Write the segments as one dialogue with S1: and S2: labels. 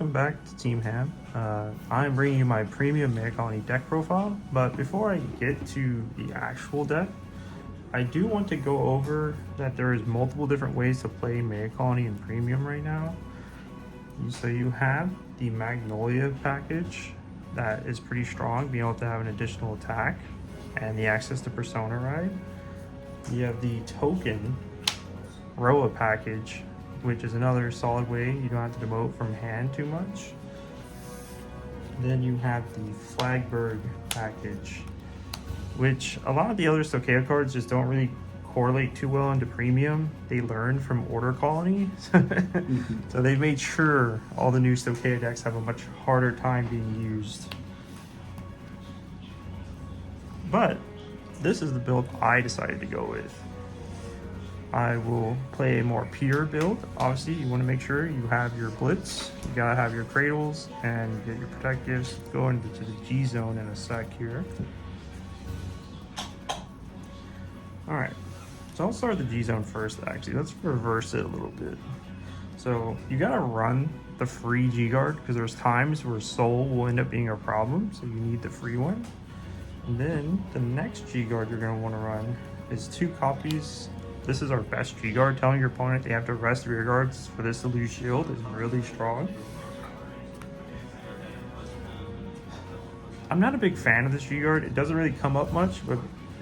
S1: welcome back to Team Ham. I'm bringing you my premium Megacolony deck profile, but before I get to the actual deck, I do want to go over that there is multiple different ways to play Megacolony in premium right now. So you have the Magnolia package that is pretty strong, being able to have an additional attack and the access to Persona Ride. You have the token Roa package, which is another solid way you don't have to demote from hand too much. Then you have the Flagberg package, which a lot of the other Stokea cards just don't really correlate too well into premium. They learned from Order Colony. So they've made sure all the new Stokea decks have a much harder time being used. But this is the build I decided to go with. I will play a more pure build. Obviously, you want to make sure you have your blitz, you gotta have your cradles, and you get your protectives. Go into the G zone in a sec here. Alright, so I'll start the G zone first actually. Let's reverse it a little bit. So you gotta run the free G guard because there's times where soul will end up being a problem, so you need the free one. And then the next G guard you're gonna want to run is 2 copies. This is our best G guard. Telling your opponent they have to rest rear guards for this to lose shield is really strong. I'm not a big fan of this G guard. It doesn't really come up much, but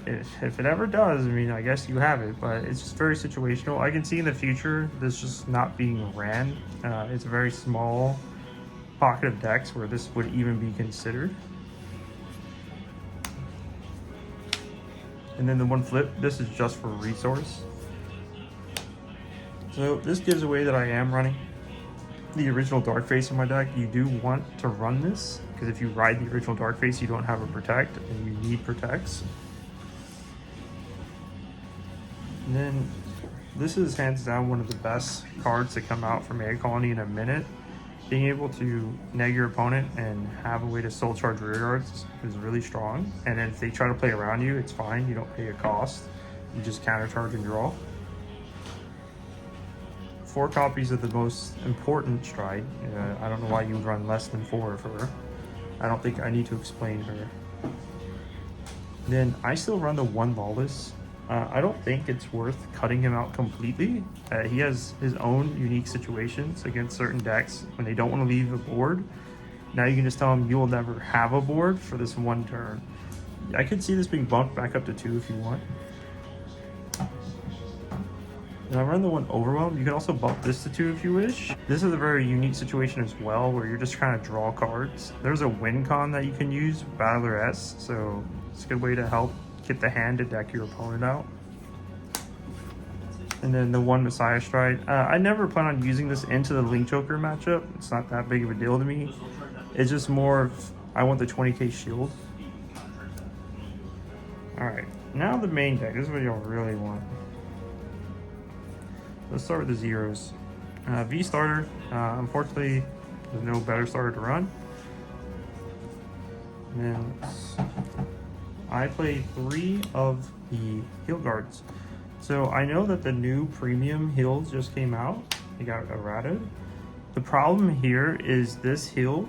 S1: if it ever does, I mean, I guess you have it, but it's just very situational. I can see in the future this just not being ran. It's a very small pocket of decks where this would even be considered. And then the one flip, this is just for resource. So this gives away that I am running the original Dark Face in my deck. You do want to run this, because if you ride the original Dark Face, you don't have a Protect, and you need Protects. And then this is hands down one of the best cards to come out from Megacolony in a minute. Being able to neg your opponent and have a way to soul charge rear guards is really strong. And then if they try to play around you, it's fine. You don't pay a cost. You just counter charge and draw. 4 copies of the most important Stride. I don't know why you would run less than 4 of her. I don't think I need to explain her. Then I still run the 1 Lawless. I don't think it's worth cutting him out completely. He has his own unique situations against certain decks when they don't want to leave a board. Now you can just tell him you will never have a board for this 1 turn. I could see this being bumped back up to 2 if you want. And I run the 1 Overwhelm. You can also bump this to 2 if you wish. This is a very unique situation as well where you're just trying to draw cards. There's a win con that you can use, Battler S, so it's a good way to help get the hand to deck your opponent out. And then the 1 Messiah Stride. I never plan on using this into the Link Joker matchup. It's not that big of a deal to me. It's just more of, I want the 20k shield. Alright, now the main deck. This is what y'all really want. Let's start with the zeros. V starter. Unfortunately, there's no better starter to run. And then I play 3 of the heal guards. So I know that the new premium heals just came out. They got errated. The problem here is this heal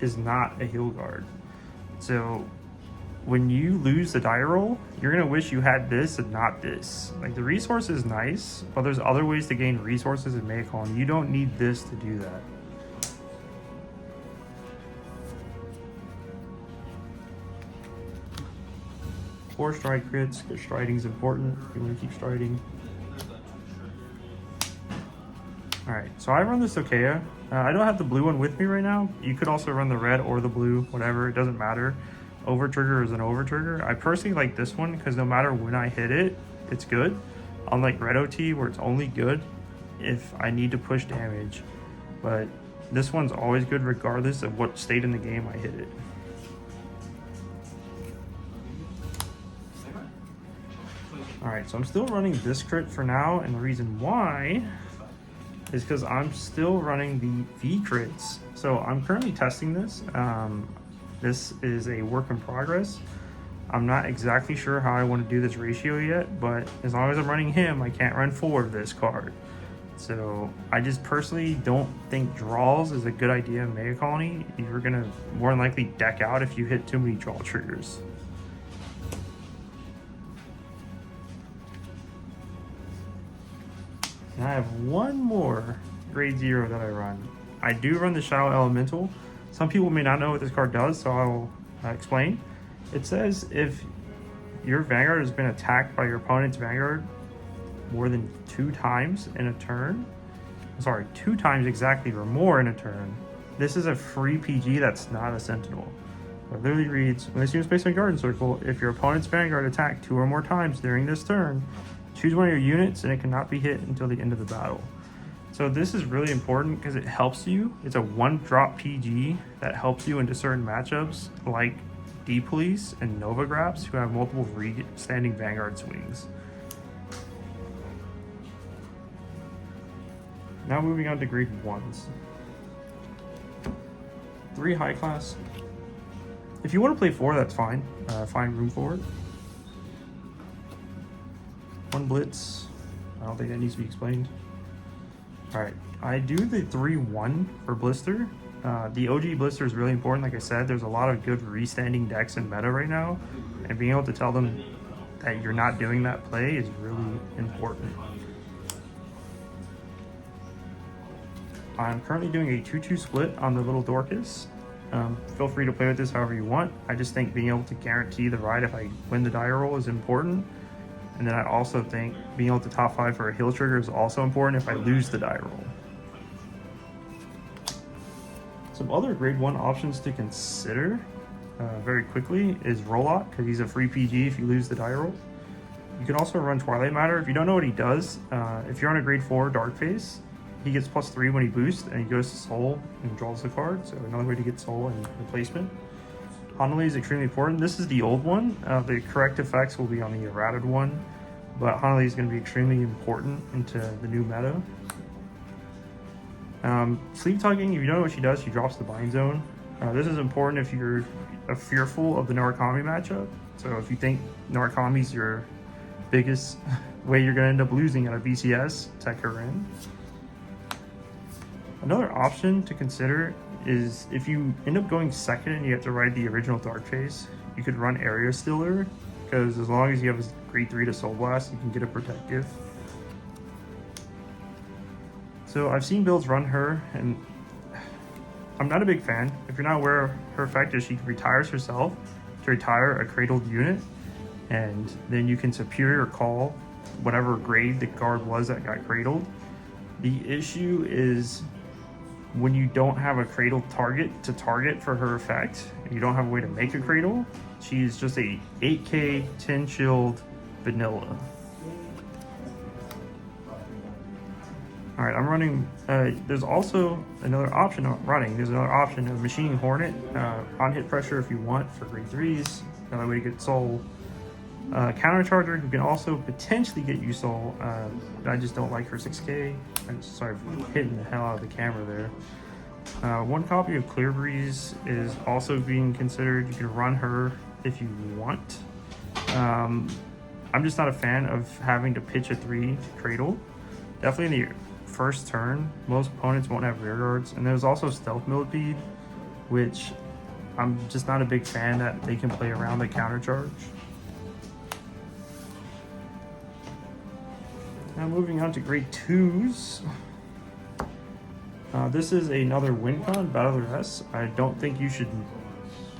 S1: is not a heal guard. So when you lose the die roll, you're gonna wish you had this and not this. Like, the resource is nice, but there's other ways to gain resources in Megacolony. You don't need this to do that. Four stride crits, because striding is important. You want to keep striding. Alright, so I run the Stokea. I don't have the blue one with me right now. You could also run the red or the blue, whatever, it doesn't matter. Over trigger is an over trigger. I personally like this one because no matter when I hit it, it's good. Unlike Red OT, where it's only good if I need to push damage. But this one's always good regardless of what state in the game I hit it. Alright, so I'm still running this crit for now, and the reason why is because I'm still running the V crits. So I'm currently testing this. This is a work in progress. I'm not exactly sure how I want to do this ratio yet, but as long as I'm running him, I can't run 4 of this card. So I just personally don't think draws is a good idea in Megacolony. You're gonna more than likely deck out if you hit too many draw triggers. And I have one more grade 0 that I run. I do run the Shadow Elemental. Some people may not know what this card does, so I will explain. It says if your Vanguard has been attacked by your opponent's Vanguard more than 2 times in a turn, sorry, 2 times exactly or more in a turn, this is a free PG that's not a Sentinel. It literally reads, when this unit is placed in a garden circle, if your opponent's Vanguard attacked 2 or more times during this turn, choose one of your units and it cannot be hit until the end of the battle. So this is really important because it helps you. It's a 1-drop PG that helps you into certain matchups like D-Police and Nova Graps who have multiple standing Vanguard swings. Now moving on to grade 1s. 3 high class. If you want to play 4, that's fine. Find room for it. 1 blitz. I don't think that needs to be explained. Alright, I do the 3-1 for Blister. The OG Blister is really important. Like I said, there's a lot of good restanding decks in meta right now, and being able to tell them that you're not doing that play is really important. I'm currently doing a 2-2 split on the little Dorcas. Feel free to play with this however you want. I just think being able to guarantee the ride if I win the die roll is important. And then I also think being able to top 5 for a heal trigger is also important if I lose the die roll. Some other grade 1 options to consider very quickly is Rollock, because he's a free PG if you lose the die roll. You can also run Twilight Matter. If you don't know what he does, if you're on a grade 4 Dark Face, he gets +3 when he boosts, and he goes to Soul and draws the card. So another way to get Soul and replacement. Hanali is extremely important. This is the old one. The correct effects will be on the errated one, but Hanali is going to be extremely important into the new meta. Sleep Tugging, if you don't know what she does, she drops the bind zone. This is important if you're fearful of the Narukami matchup. So if you think Narukami's your biggest way you're going to end up losing at a BCS, tech her in. Another option to consider is if you end up going second and you have to ride the original Dark Face, you could run Area Stealer, because as long as you have a grade 3 to Soul Blast, you can get a protective. So I've seen builds run her, and I'm not a big fan. If you're not aware of her effect, is she retires herself to retire a cradled unit, and then you can superior call whatever grade the guard was that got cradled. The issue is when you don't have a cradle target to target for her effect, and you don't have a way to make a cradle, she's just a 8k 10 shield vanilla. Alright, I'm running, there's also another option of running. There's another option of Machining Hornet, on hit pressure if you want for grade 3s, another way to get Soul. Countercharger, who can also potentially get you Soul. I just don't like her 6k. I'm sorry for hitting the hell out of the camera there. 1 copy of Clear Breeze is also being considered. You can run her if you want. I'm just not a fan of having to pitch a 3 cradle. Definitely in the first turn, most opponents won't have rear guards. And there's also Stealth Millipede, which I'm just not a big fan that they can play around the countercharge. Now moving on to grade 2s. This is another WinCon Battle of the S. I don't think you should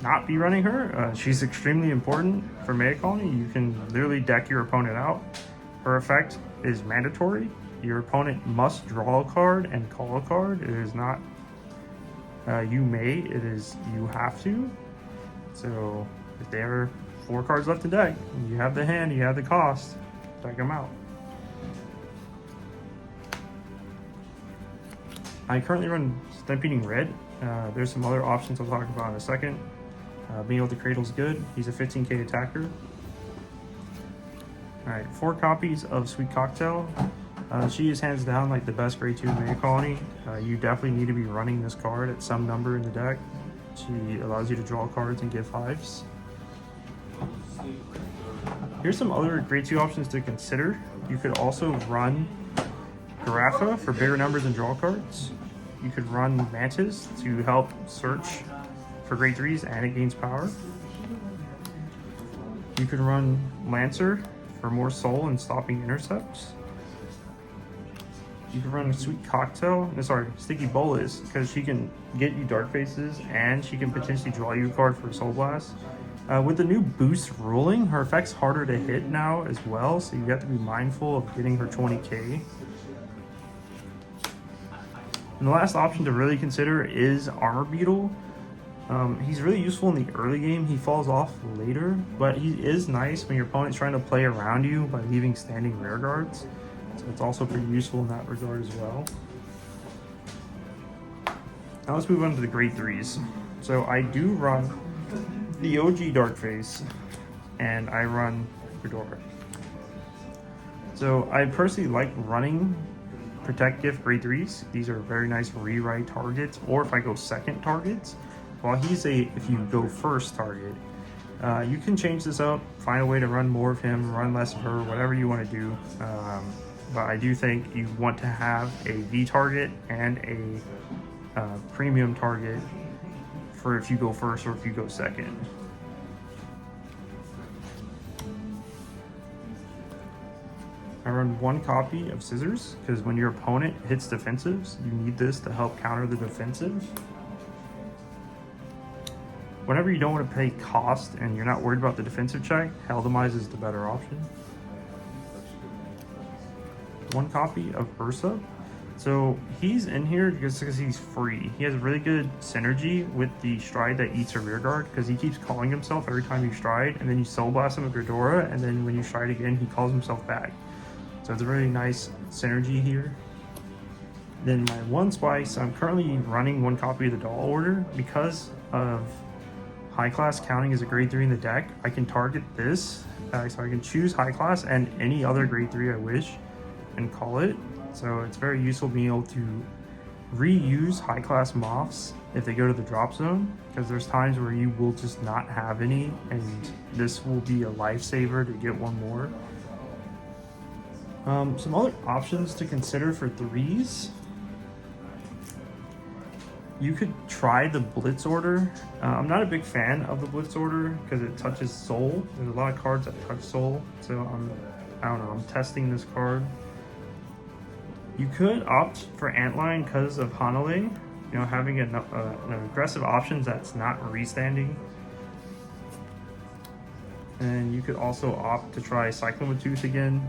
S1: not be running her. She's extremely important for Megacolony. You can literally deck your opponent out. Her effect is mandatory. Your opponent must draw a card and call a card. It is not you may, it is you have to. So if there are 4 cards left in deck, you have the hand, you have the cost, deck them out. I currently run Stampeding Red. There's some other options I'll talk about in a second. Being able to cradle is good. He's a 15k attacker. Alright, 4 copies of Sweet Cocktail. She is hands down like the best grade 2 Megacolony. You definitely need to be running this card at some number in the deck. She allows you to draw cards and give 5s. Here's some other grade 2 options to consider. You could also run Garafa for bigger numbers and draw cards. You could run Mantis to help search for grade 3s and it gains power. You could run Lancer for more soul and stopping intercepts. You can run Sweet Cocktail, Sticky Bolus, because she can get you Dark Faces and she can potentially draw you a card for Soul Blast. With the new boost ruling, her effect's harder to hit now as well, so you have to be mindful of getting her 20k. And the last option to really consider is Armor Beetle. He's really useful in the early game. He falls off later, but he is nice when your opponent's trying to play around you by leaving standing rear guards. So it's also pretty useful in that regard as well. Now let's move on to the grade 3s. So I do run the OG Dark Face, and I run Fedora. So I personally like running Protect Gift grade 3s. These are very nice rewrite targets, or if I go second targets, while he's if you go first target. You can change this up, find a way to run more of him, run less of her, whatever you want to do. But I do think you want to have a V target and a premium target for if you go first or if you go second. I run one copy of Scissors because when your opponent hits defensives, you need this to help counter the defensive. Whenever you don't want to pay cost and you're not worried about the defensive check, Helldemize is the better option. One copy of Ursa. So he's in here just because he's free. He has really good synergy with the Stride that eats a rear guard because he keeps calling himself every time you stride, and then you Soul Blast him with Gridora, and then when you stride again, he calls himself back. So it's a really nice synergy here. Then my one Spice, I'm currently running one copy of the Doll Order because of High Class counting as a grade 3 in the deck. I can target this, so I can choose High Class and any other grade 3 I wish and call it. So it's very useful being able to reuse High Class Moths if they go to the drop zone, because there's times where you will just not have any, and this will be a lifesaver to get one more. Some other options to consider for 3s. You could try the Blitz Order. I'm not a big fan of the Blitz Order because it touches Soul. There's a lot of cards that touch Soul, so I don't know, I'm testing this card. You could opt for Antline because of Hanalei, having an aggressive option that's not restanding. And you could also opt to try Cyclone again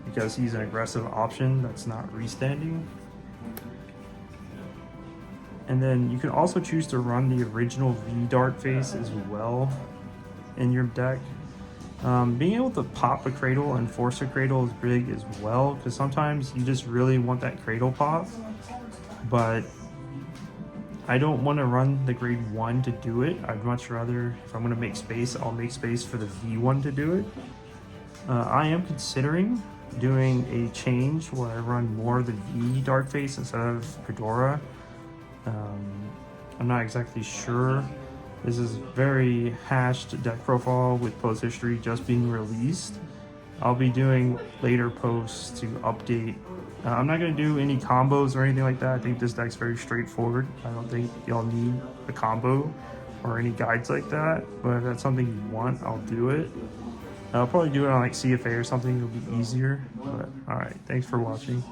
S1: because he's an aggressive option that's not restanding. And then you can also choose to run the original V Dark Face as well in your deck. Being able to pop a Cradle and force a Cradle is big as well, because sometimes you just really want that Cradle pop, but I don't want to run the grade 1 to do it. I'd much rather, if I'm going to make space, I'll make space for the V1 to do it. I am considering doing a change where I run more of the V Dark Face instead of Fedora. I'm not exactly sure. This is very hashed deck profile with post history just being released. I'll be doing later posts to update. I'm not going to do any combos or anything like that. I think this deck's very straightforward. I don't think y'all need a combo or any guides like that, but if that's something you want, I'll do it. I'll probably do it on like CFA or something. It'll be easier. But all right, thanks for watching.